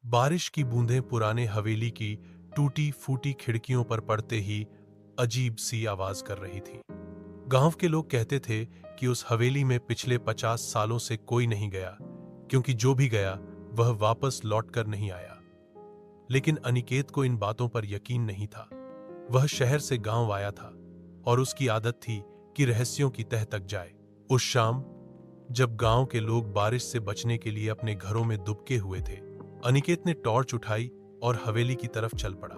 बारिश की बूंदें पुराने हवेली की टूटी फूटी खिड़कियों पर पड़ते ही अजीब सी आवाज कर रही थी। गांव के लोग कहते थे कि उस हवेली में पिछले 50 सालों से कोई नहीं गया, क्योंकि जो भी गया वह वापस लौटकर नहीं आया। लेकिन अनिकेत को इन बातों पर यकीन नहीं था। वह शहर से गांव आया था और उसकी आदत थी कि रहस्यों की तह तक जाए। उस शाम जब गांव के लोग बारिश से बचने के लिए अपने घरों में दुबके हुए थे, अनिकेत ने टॉर्च उठाई और हवेली की तरफ चल पड़ा।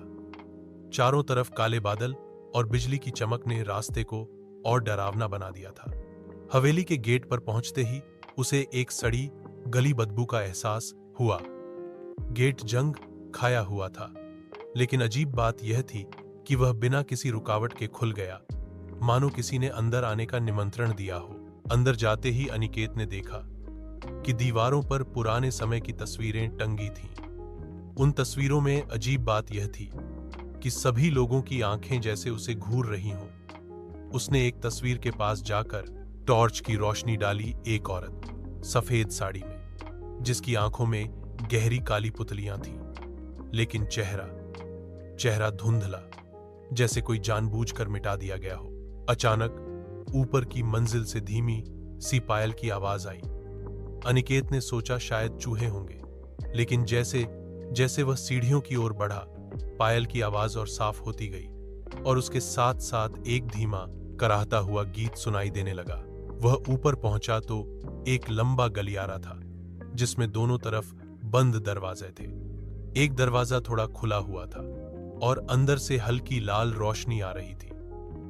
चारों तरफ काले बादल और बिजली की चमक ने रास्ते को और डरावना बना दिया था। हवेली के गेट पर पहुंचते ही उसे एक सड़ी गली बदबू का एहसास हुआ। गेट जंग खाया हुआ था, लेकिन अजीब बात यह थी कि वह बिना किसी रुकावट के खुल गया, मानो किसी ने अंदर आने का निमंत्रण दिया हो। अंदर जाते ही अनिकेत ने देखा कि दीवारों पर पुराने समय की तस्वीरें टंगी थीं। उन तस्वीरों में अजीब बात यह थी कि सभी लोगों की आंखें जैसे उसे घूर रही हों। उसने एक तस्वीर के पास जाकर टॉर्च की रोशनी डाली। एक औरत सफेद साड़ी में, जिसकी आंखों में गहरी काली पुतलियां थीं, लेकिन चेहरा धुंधला, जैसे कोई जानबूझकर मिटा दिया गया हो। अचानक ऊपर की मंजिल से धीमी सी पायल की आवाज आई। अनिकेत ने सोचा शायद चूहे होंगे, लेकिन जैसे जैसे वह सीढ़ियों की ओर बढ़ा, पायल की आवाज और साफ होती गई और उसके साथ साथ एक धीमा कराहता हुआ गीत सुनाई देने लगा। वह ऊपर पहुंचा तो एक लंबा गलियारा था, जिसमें दोनों तरफ बंद दरवाजे थे। एक दरवाजा थोड़ा खुला हुआ था और अंदर से हल्की लाल रोशनी आ रही थी।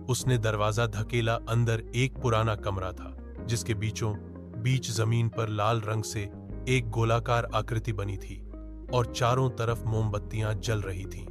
उसने दरवाजा धकेला। अंदर एक पुराना कमरा था, जिसके बीचों बीच जमीन पर लाल रंग से एक गोलाकार आकृति बनी थी और चारों तरफ मोमबत्तियां जल रही थीं।